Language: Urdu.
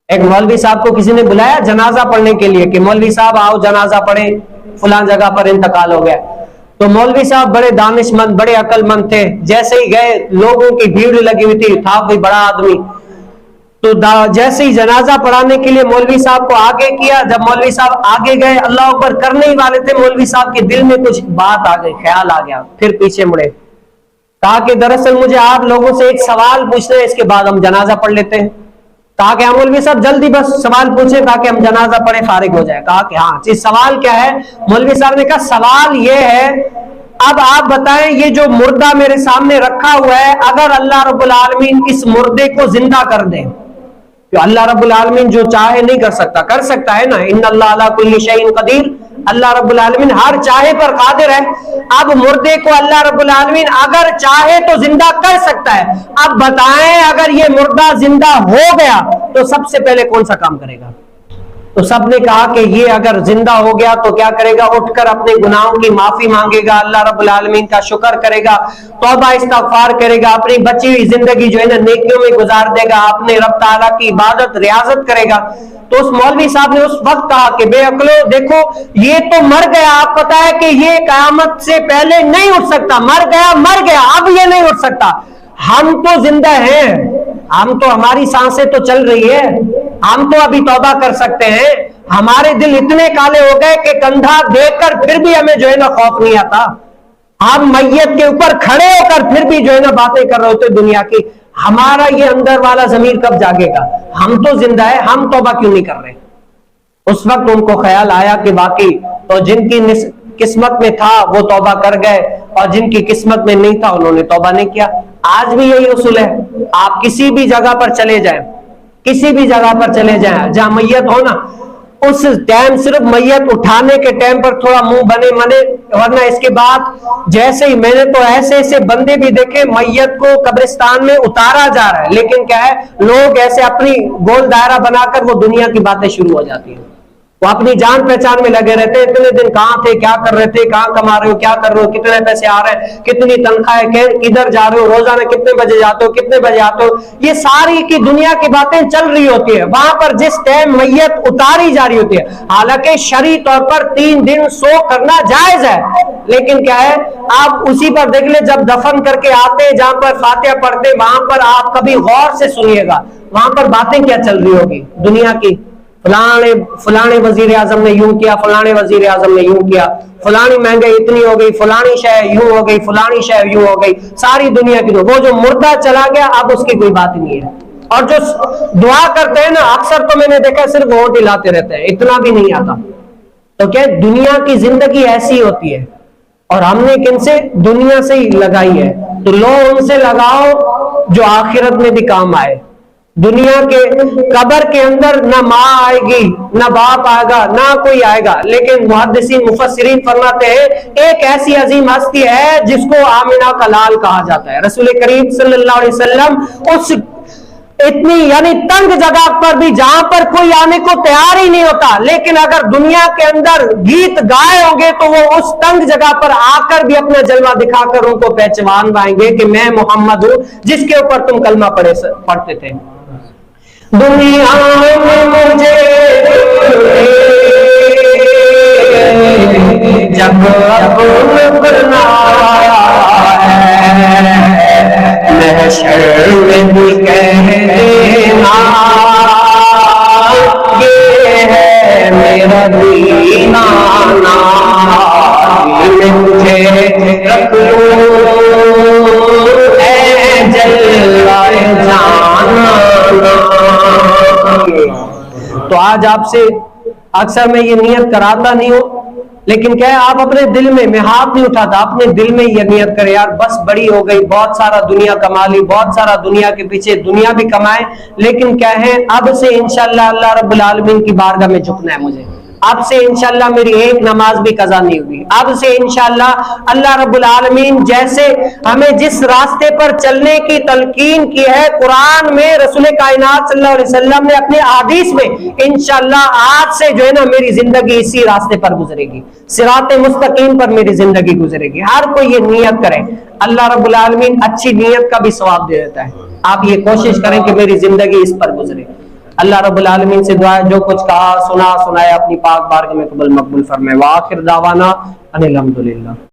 ایک مولوی صاحب کو کسی نے بلایا جنازہ پڑھنے کے لیے کہ مولوی صاحب آؤ جنازہ پڑھیں، فلاں جگہ پر انتقال ہو گیا. تو مولوی صاحب بڑے دانش مند بڑے عقل مند تھے، جیسے ہی گئے لوگوں کی بھیڑ لگی ہوئی تھی، تھا کوئی بڑا آدمی، تو جیسے ہی جنازہ پڑھانے کے لیے مولوی صاحب کو آگے کیا. جب مولوی صاحب آگے گئے اللہ اکبر کرنے ہی والے تھے، مولوی صاحب کے دل میں کچھ بات آ گئی، خیال آ گیا، پھر پیچھے مڑے، کہا کہ دراصل مجھے آپ لوگوں سے ایک سوال پوچھنا ہے، اس کے بعد ہم جنازہ پڑھ لیتے ہیں. کہا کہ ہاں مولوی صاحب جلدی بس سوال پوچھیں تاکہ ہم جنازہ پڑھے فارغ ہو جائے. کہا کہ ہاں جی سوال کیا ہے؟ مولوی صاحب نے کہا سوال یہ ہے اب آپ بتائیں یہ جو مردہ میرے سامنے رکھا ہوا ہے اگر اللہ رب العالمین اس مردے کو زندہ کر دے، تو اللہ رب العالمین جو چاہے نہیں کر سکتا، کر سکتا ہے نا، ان اللہ علی کل شیء قدیر، اللہ رب العالمین ہر چاہے پر قادر ہے. اب مردے کو اللہ رب العالمین اگر چاہے تو زندہ کر سکتا ہے. اب بتائیں اگر یہ مردہ زندہ ہو گیا تو سب سے پہلے کون سا کام کرے گا؟ تو سب نے کہا کہ یہ اگر زندہ ہو گیا تو کیا کرے گا؟ اٹھ کر اپنے گناہوں کی معافی مانگے گا، اللہ رب العالمین کا شکر کرے گا، توبہ استغفار کرے گا، اپنی بچی ہوئی زندگی جو ہے نا نیکیوں میں گزار دے گا، اپنے رب تعالیٰ کی عبادت ریاضت کرے گا. تو اس مولوی صاحب نے اس وقت کہا کہ بے عقلو دیکھو یہ تو مر گیا، آپ پتا ہے کہ یہ قیامت سے پہلے نہیں اٹھ سکتا، مر گیا اب یہ نہیں اٹھ سکتا. ہم تو زندہ ہیں، ہم تو ہماری سانسیں تو چل رہی ہے، ہم تو ابھی توبہ کر سکتے ہیں. ہمارے دل اتنے کالے ہو گئے کہ کندھا دیکھ کر پھر بھی ہمیں جو ہے نا خوف نہیں آتا. ہم میت کے اوپر کھڑے ہو کر پھر بھی جو ہے نا باتیں کر رہے ہوتے دنیا کی. ہمارا یہ اندر والا ضمیر کب جاگے گا؟ ہم تو زندہ ہے، ہم توبہ کیوں نہیں کر رہے؟ اس وقت ان کو خیال آیا کہ باقی تو جن کی قسمت میں تھا وہ توبہ کر گئے اور جن کی قسمت میں نہیں تھا انہوں نے توبہ نہیں کیا. آج بھی یہی اصول ہے، آپ کسی بھی جگہ پر چلے جائیں، کسی بھی جگہ پر چلے جائیں جہاں میت ہو نا، اس ٹائم صرف میت اٹھانے کے ٹائم پر تھوڑا منہ بنے منے، ورنہ اس کے بعد جیسے ہی میں نے تو ایسے ایسے بندے بھی دیکھے میت کو قبرستان میں اتارا جا رہا ہے لیکن کیا ہے لوگ ایسے اپنی گول دائرہ بنا کر وہ دنیا کی باتیں شروع ہو جاتی ہیں، وہ اپنی جان پہچان میں لگے رہتے ہیں. اتنے دن کہاں تھے، کیا کر رہے تھے، کہاں کما رہے ہو، کیا کر رہے ہو، کتنے پیسے آ رہے ہیں، کتنی تنخواہ ہے، کدھر جا رہے ہو، روزانہ کتنے بجے جاتے ہو، کتنے بجے آتے ہو، یہ ساری کی دنیا کی باتیں چل رہی ہوتی ہے. وہاں پر جس ٹائم میت اتاری جا رہی ہوتی ہے، حالانکہ شرعی طور پر 3 دن سو کرنا جائز ہے، لیکن کیا ہے آپ اسی پر دیکھ لیں جب دفن کر کے آتے جہاں پر فاتحہ پڑھتے وہاں پر آپ کبھی غور سے سنیے گا وہاں پر باتیں کیا چل رہی ہوگی دنیا کی. فلانے وزیر اعظم نے یوں کیا، فلانے وزیر اعظم نے یوں کیا، فلانی مہنگائی اتنی ہو گئی، فلانی شے یوں ہو گئی، فلانی شے یوں ہو گئی، ساری دنیا کی. وہ جو مردہ چلا گیا اب اس کی کوئی بات نہیں ہے. اور جو دعا کرتے ہیں نا اکثر تو میں نے دیکھا صرف ہونٹ ہلاتے رہتے ہیں، اتنا بھی نہیں آتا. تو کیا دنیا کی زندگی ایسی ہوتی ہے اور ہم نے کن سے؟ دنیا سے ہی لگائی ہے. تو لو ان سے لگاؤ جو آخرت میں بھی کام آئے. دنیا کے قبر کے اندر نہ ماں آئے گی، نہ باپ آئے گا، نہ کوئی آئے گا، لیکن محدثین مفسرین فرماتے ہیں ایک ایسی عظیم ہستی ہے جس کو آمنہ کا لال کہا جاتا ہے. رسول کریم صلی اللہ علیہ وسلم اس اتنی یعنی تنگ جگہ پر بھی جہاں پر کوئی آنے کو تیار ہی نہیں ہوتا، لیکن اگر دنیا کے اندر گیت گائے ہوں گے تو وہ اس تنگ جگہ پر آ کر بھی اپنا جلوہ دکھا کر ان کو پہچان پائیں گے کہ میں محمد ہوں جس کے اوپر تم کلمہ پڑھتے تھے. دنیا میں مجھے جب اپن کرنا ہے محشر میں بھی کہہ دینا یہ ہے میرا دینا میں مجھے رکھ لو اے جلوہ جانا. تو آج آپ سے اکثر میں یہ نیت کراتا نہیں ہوں لیکن کیا ہے آپ اپنے دل میں ہاتھ نہیں اٹھاتا، اپنے دل میں یہ نیت کرے یار بس بڑی ہو گئی، بہت سارا دنیا کما لی، بہت سارا دنیا کے پیچھے دنیا بھی کمائے، لیکن کیا ہے اب سے انشاءاللہ اللہ رب العالمین کی بارگاہ میں جھکنا ہے مجھے. اب سے انشاءاللہ میری ایک نماز بھی قضا نہیں ہوگی. اب سے انشاءاللہ اللہ رب العالمین جیسے ہمیں جس راستے پر چلنے کی تلقین کی ہے قرآن میں، رسول کائنات صلی اللہ علیہ وسلم نے اپنے احادیث میں، انشاءاللہ آج سے جو ہے نا میری زندگی اسی راستے پر گزرے گی، صراط مستقیم پر میری زندگی گزرے گی. ہر کوئی یہ نیت کرے، اللہ رب العالمین اچھی نیت کا بھی ثواب دے دیتا ہے. آپ یہ کوشش کریں کہ میری زندگی اس پر گزرے. اللہ رب العالمین سے دعا ہے جو کچھ کہا سنا سنایا اپنی پاک بارگاہ میں قبول مقبول فرمائے۔ وآخر دعوانا ان الحمدللہ۔